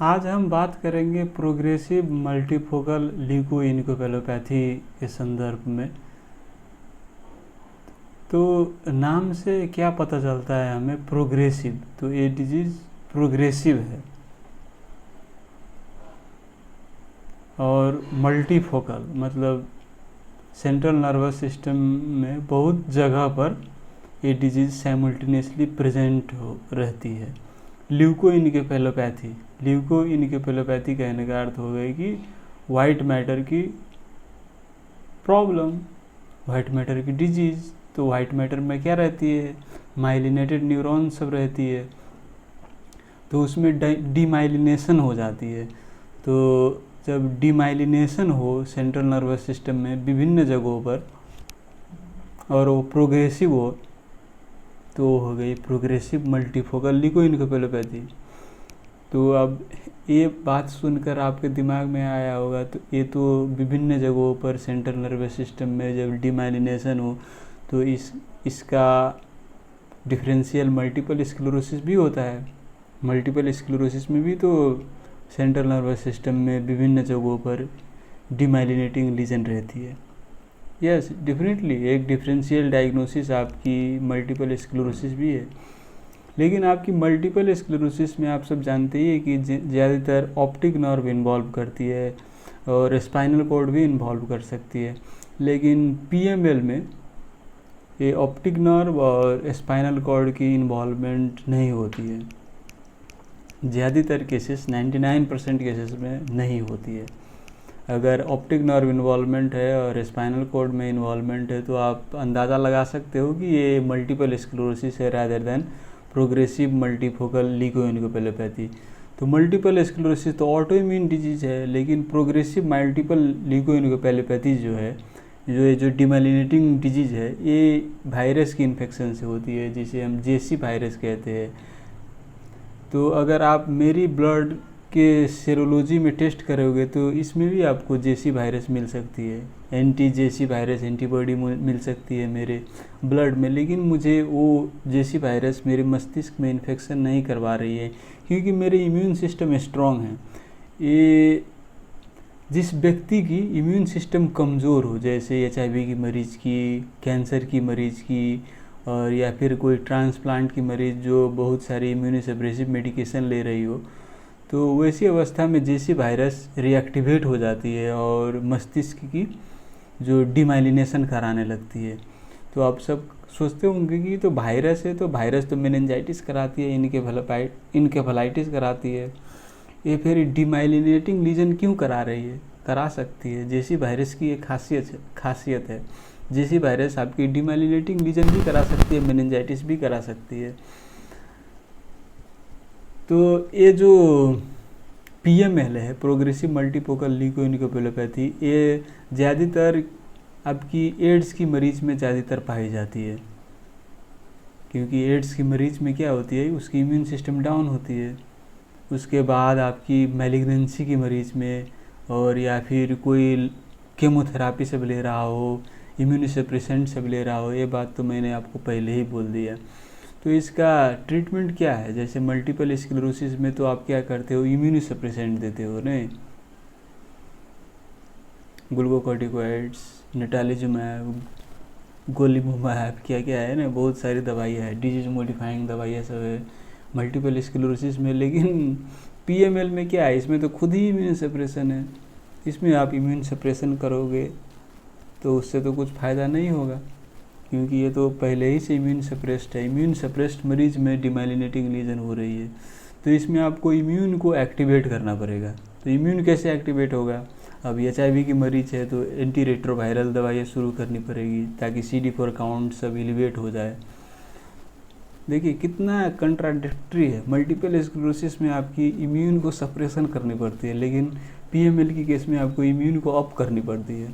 आज हम बात करेंगे प्रोग्रेसिव मल्टीफोकल ल्यूकोइनकेफेलोपैथी के संदर्भ में। तो नाम से क्या पता चलता है हमें? प्रोग्रेसिव, तो ये डिजीज़ प्रोग्रेसिव है। और मल्टीफोकल मतलब सेंट्रल नर्वस सिस्टम में बहुत जगह पर ये डिजीज़ साइमल्टेनियसली प्रेजेंट हो रहती है। ल्यूकोइनकेफेलोपैथी कहने का अर्थ हो गया कि वाइट मैटर की प्रॉब्लम, वाइट मैटर की डिजीज़। तो वाइट मैटर में क्या रहती है? माइलिनेटेड न्यूरॉन सब रहती है, तो उसमें डीमाइलिनेशन हो जाती है। तो जब डीमाइलिनेशन हो सेंट्रल नर्वस सिस्टम में विभिन्न जगहों पर और वो प्रोग्रेसिव हो, तो हो गई प्रोग्रेसिव मल्टीफोकल ल्यूकोइनकेफेलोपैथी। तो अब ये बात सुनकर आपके दिमाग में आया होगा, तो ये तो विभिन्न जगहों पर सेंट्रल नर्वस सिस्टम में जब डीमाइलिनेशन हो तो इसका डिफरेंशियल मल्टीपल स्क्लेरोसिस भी होता है। मल्टीपल स्क्लेरोसिस में भी तो सेंट्रल नर्वस सिस्टम में विभिन्न जगहों पर डीमाइलिनेटिंग लीजन रहती है। यस, डेफिनेटली एक डिफरेंशियल डायग्नोसिस आपकी मल्टीपल स्क्लेरोसिस भी है। लेकिन आपकी मल्टीपल स्क्लेरोसिस में आप सब जानते ही है कि ज़्यादातर ऑप्टिक नर्व इन्वॉल्व करती है और स्पाइनल कॉर्ड भी इन्वॉल्व कर सकती है। लेकिन पीएमएल में ये ऑप्टिक नर्व और स्पाइनल कॉर्ड की इन्वॉल्वमेंट नहीं होती है। ज़्यादातर केसेस 99% केसेस में नहीं होती है। अगर ऑप्टिक नर्व इन्वॉल्वमेंट है और स्पाइनल कॉर्ड में इन्वॉल्वमेंट है तो आप अंदाज़ा लगा सकते हो कि ये मल्टीपल स्क्लेरोसिस है रादर देन प्रोग्रेसिव मल्टीफोकल ल्यूकोइनकेफेलोपैथी। तो मल्टीपल स्क्लेरोसिस तो ऑटो इम्यून डिजीज़ है, लेकिन प्रोग्रेसिव मल्टीपल ल्यूकोइनकेफेलोपैथी जो डिमाइलिनेटिंग डिजीज़ है, ये वायरस की इन्फेक्शन से होती है, जिसे हम जेसी वायरस कहते हैं। तो अगर आप मेरी ब्लड के सेरोलॉजी में टेस्ट करोगे तो इसमें भी आपको जेसी वायरस मिल सकती है, एंटी जेसी वायरस एंटीबॉडी मिल सकती है मेरे ब्लड में। लेकिन मुझे वो जेसी वायरस मेरे मस्तिष्क में इन्फेक्शन नहीं करवा रही है, क्योंकि मेरे इम्यून सिस्टम स्ट्रॉन्ग है। ये जिस व्यक्ति की इम्यून सिस्टम कमज़ोर हो, जैसे HIV की मरीज़ की, कैंसर की मरीज़ की, और या फिर कोई ट्रांसप्लांट की मरीज़ जो बहुत सारी इम्यूनोसप्रेसिव मेडिकेशन ले रही हो, तो वैसी अवस्था में जेसी वायरस रिएक्टिवेट हो जाती है और मस्तिष्क की जो डीमाइलिनेशन कराने लगती है। तो आप सब सोचते होंगे कि तो वायरस है, तो वायरस तो मेनिंजाइटिस कराती है, इनकेफेलाइटिस कराती है, ये फिर डीमाइलिनेटिंग लीजन क्यों करा रही है? करा सकती है। जेसी वायरस की एक खासियत है। जेसी वायरस आपकी डीमाइलिनेटिंग लीजन भी करा सकती है, मेनिंजाइटिस भी करा सकती है। तो ये जो PML है, प्रोग्रेसिव मल्टीफोकल ल्यूकोइनकेफेलोपैथी, ये ज़्यादातर आपकी एड्स की मरीज में ज़्यादातर पाई जाती है, क्योंकि एड्स की मरीज में क्या होती है, उसकी इम्यून सिस्टम डाउन होती है। उसके बाद आपकी मैलिग्नेंसी की मरीज में, और या फिर कोई केमोथेरापी सब ले रहा हो, इम्यूनोसप्रेसेंट सब ले रहा हो, ये बात तो मैंने आपको पहले ही बोल दिया। तो इसका ट्रीटमेंट क्या है? जैसे मल्टीपल स्क्लेरोसिस में तो आप क्या करते हो, इम्यूनोसप्रेसेंट देते हो नहीं, ग्लूकोकॉर्टिकोइड्स, नेटालिजुमैब, गोलीमुमैब, क्या क्या है ना, बहुत सारी दवाइयाँ है, डिजीज मॉडिफाइंग दवाइयाँ सब है मल्टीपल स्क्लेरोसिस में। लेकिन PML में क्या है, इसमें तो खुद ही इम्यून सप्रेशन है। इसमें आप इम्यून सप्रेशन करोगे तो उससे तो कुछ फ़ायदा नहीं होगा, क्योंकि ये तो पहले ही से इम्यून सप्रेस्ड है। इम्यून सप्रेस्ड मरीज में डिमाइलिनेटिंग लीजन हो रही है, तो इसमें आपको इम्यून को एक्टिवेट करना पड़ेगा। तो इम्यून कैसे एक्टिवेट होगा? अब HIV की मरीज है तो एंटी रेट्रोवायरल दवाइयाँ शुरू करनी पड़ेगी, ताकि CD4 काउंट सब एलिवेट हो जाए। देखिए कितना कंट्राडिक्टरी है। मल्टीपल स्क्लेरोसिस में आपकी इम्यून को सप्रेशन करनी पड़ती है, लेकिन PML की केस में आपको इम्यून को अप करनी पड़ती है।